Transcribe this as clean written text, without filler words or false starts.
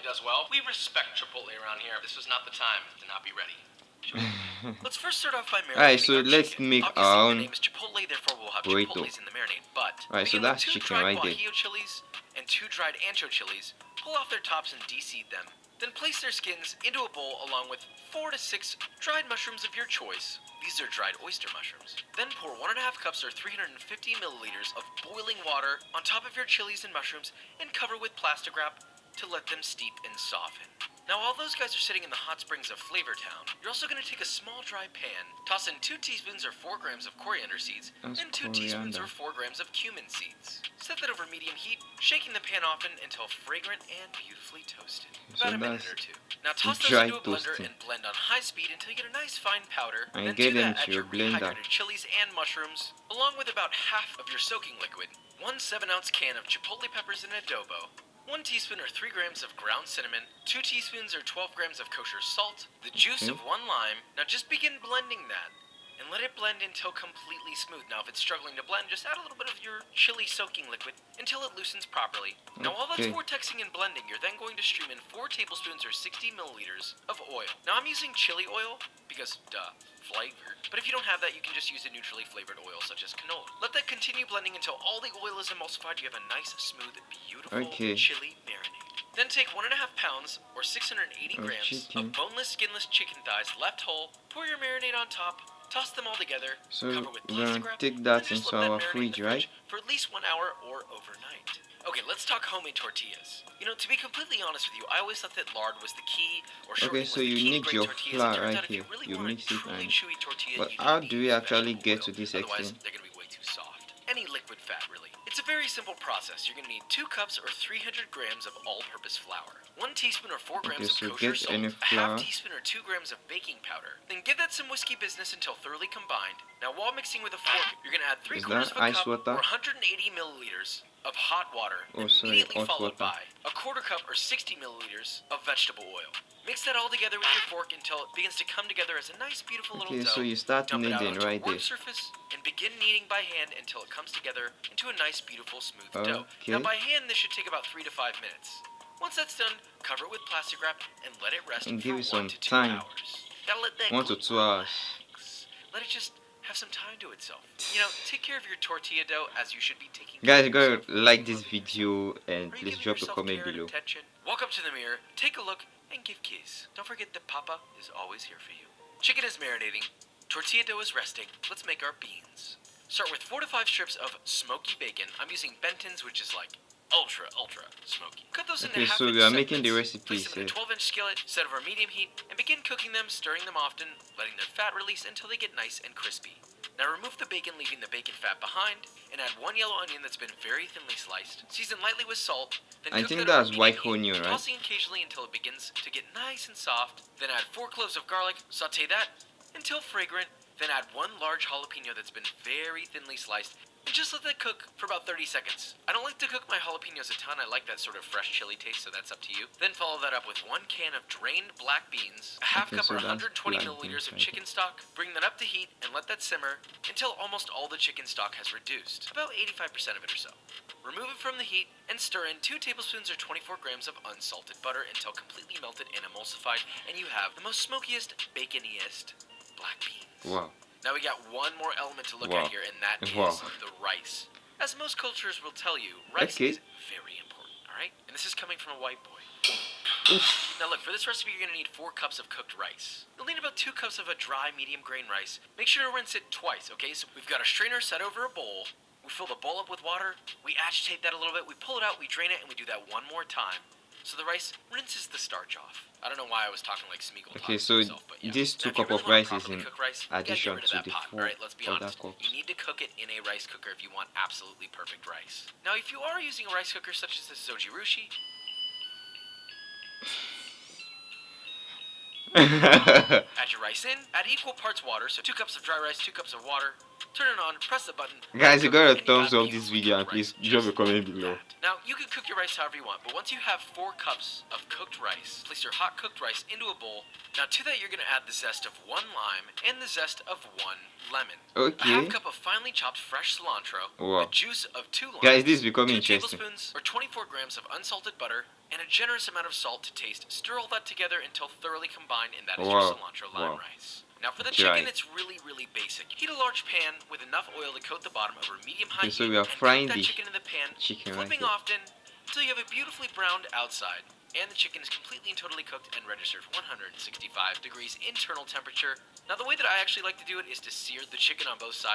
does well. We respect Chipotle around here. This was not the time to not be ready. Let's first start off by marinating Alright, so our let's chicken. make Obviously, our the own name is Chipotle, therefore we'll have burrito. Chipotles in the marinade. But Alright, so begin that's with 2 chicken dried right there. guajillo chilies and 2 dried ancho chilies. Pull off their tops and de-seed them. Then place their skins into a bowl along with 4 to 6 dried mushrooms of your choice. These are dried oyster mushrooms. Then pour 1.5 cups or 350 milliliters of boiling water on top of your chilies and mushrooms and cover with plastic wrap to let them steep and soften. Now while those guys are sitting in the hot springs of Flavortown, you're also going to take a small dry pan, toss in 2 teaspoons or 4 grams of coriander seeds, That's and 2 teaspoons or 4 grams of cumin seeds. Set that over medium heat, shaking the pan often until fragrant and beautifully toasted. So About a minute that's or 2. Now toss those dry into a blender toasting. and blend on high speed until you get a nice fine powder. And Then get to them that add to your your blender. rehydrated chilies and mushrooms, along with about half of your soaking liquid, 1 7-ounce can of chipotle peppers and adobo, 1 teaspoon or 3 grams of ground cinnamon, 2 teaspoons or 12 grams of kosher salt, the juice of 1 lime. Now just begin blending that and let it blend until completely smooth. Now if it's struggling to blend, just add a little bit of your chili soaking liquid until it loosens properly. Now while that's Okay. vortexing and blending, you're then going to stream in 4 tablespoons or 60 milliliters of oil. Now I'm using chili oil because, flavored. But if you don't have that, you can just use a neutrally flavored oil such as canola. Let that continue blending until all the oil is emulsified. You have a nice, smooth, beautiful Okay. chili marinade. Then take 1.5 pounds or 680 Of grams chicken. of boneless, skinless chicken thighs left whole. Pour your marinade on top. Toss them all together. So cover with we're plastic gonna wrap. take and that then just into let our that marinate in fridge, the right? for at least 1 hour or overnight. Okay, let's talk homemade tortillas. You know, to be completely honest with you, I always thought that lard was the key, or shortening Okay, so was the you key to need great your tortillas. It flour turns right out if you here. really You want a mix it truly and chewy tortilla, but you how need do we actually vegetable get oil. to this Otherwise, extent? they're going to be way too soft. Any liquid fat, really. It's a very simple process. You're going to need 2 cups or 300 grams of all-purpose flour, 1 teaspoon or 4 grams Okay, of so kosher get salt, any a flour. half teaspoon or 2 grams of baking powder. Then give that some whiskey business until thoroughly combined. Now, while mixing with a fork, you're going to add 3 Is quarters that of a ice cup water? or 180 milliliters of hot water, Oh, sorry, immediately hot followed water. by a quarter cup or 60 milliliters of vegetable oil. Mix that all together with your fork until it begins to come together as a nice, beautiful little Okay, dough. so you start Dump it out kneading onto right a work there. surface and begin kneading by hand until it comes together into a nice, beautiful, smooth dough. Okay. Now, by hand, this should take about 3 to 5 minutes. Once that's done, cover it with plastic wrap and let it rest And for give it 1 some to 2 time. hours. Gotta let that 1 to gluten 2 hours. relax. Let it just have some time to itself. You know, take care of your tortilla dough as you should be taking care Guys, of you gotta yourself. like this video and Are you please giving drop a yourself comment care and below. attention? Walk up to the mirror, take a look, and give kiss. Don't forget that Papa is always here for you. Chicken is marinating. Tortilla dough is resting. Let's make our beans. Start with 4 to 5 strips of smoky bacon. I'm using Benton's, which is like ultra smoky. Cut those into Okay, half so inch we are making the segments. recipe. Place them in a 12-inch skillet, set over medium heat, and begin cooking them, stirring them often, letting their fat release until they get nice and crispy. Now remove the bacon, leaving the bacon fat behind, and add 1 yellow onion that's been very thinly sliced. Season lightly with salt, then I cook think that over that's white medium heat, onion, right? tossing occasionally until it begins to get nice and soft. Then add 4 cloves of garlic, saute that until fragrant, then add 1 large jalapeno that's been very thinly sliced, and just let that cook for about 30 seconds. I don't like to cook my jalapenos a ton. I like that sort of fresh chili taste, so that's up to you. Then follow that up with 1 can of drained black beans, a half Okay, cup so or that's 120 black milliliters beans of right chicken stock. Bring that up to heat and let that simmer until almost all the chicken stock has reduced, about 85% of it or so. Remove it from the heat and stir in 2 tablespoons or 24 grams of unsalted butter until completely melted and emulsified, and you have the most smokiest, baconiest black beans. Wow. Now we got one more element to look Wow. at here, and that is Wow. the rice. As most cultures will tell you, rice Okay. is very important, alright? And this is coming from a white boy. Oof. Now look, for this recipe you're going to need 4 cups of cooked rice. You'll need about 2 cups of a dry medium grain rice. Make sure to rinse it twice, okay? So we've got a strainer set over a bowl. We fill the bowl up with water. We agitate that a little bit. We pull it out, we drain it, and we do that one more time. So the rice rinses the starch off. I don't know why I was talking like Smeagol Okay, talks so to himself, but yeah. this Now, 2 if you cup really of wanna rice is properly in cook rice, you gotta get addition rid of to that the pot. 4 Alright, let's be other honest. cups. You need to cook it in a rice cooker if you want absolutely perfect rice. Now, if you are using a rice cooker such as this Zojirushi, add your rice in, add equal parts water, so 2 cups of dry rice, 2 cups of water, turn it on, press the button. Guys, you got a and you thumbs got up this beautifully video and cooked please rice, drop a just comment like below. that. Now, you can cook your rice however you want, but once you have 4 cups of cooked rice, place your hot cooked rice into a bowl. Now, to that, you're going to add the zest of 1 lime and the zest of 1 lemon. Okay. A half cup of finely chopped fresh cilantro, Wow. the juice of 2 limes, Guys, this is becoming 2 interesting. tablespoons or 24 grams of unsalted butter, and a generous amount of salt to taste. Stir all that together until thoroughly combined, and that is your Wow. cilantro lime Wow. rice. Now for the Dry. chicken, it's really basic. Heat a large pan with enough oil to coat the bottom over medium-high Okay, so heat, we are and frying cook that the chicken in the pan, chicken right flipping here. often until you have a beautifully browned outside. And the chicken is completely and totally cooked and registered 165 degrees internal temperature. Now the way that I actually like to do it is to sear the chicken on both sides.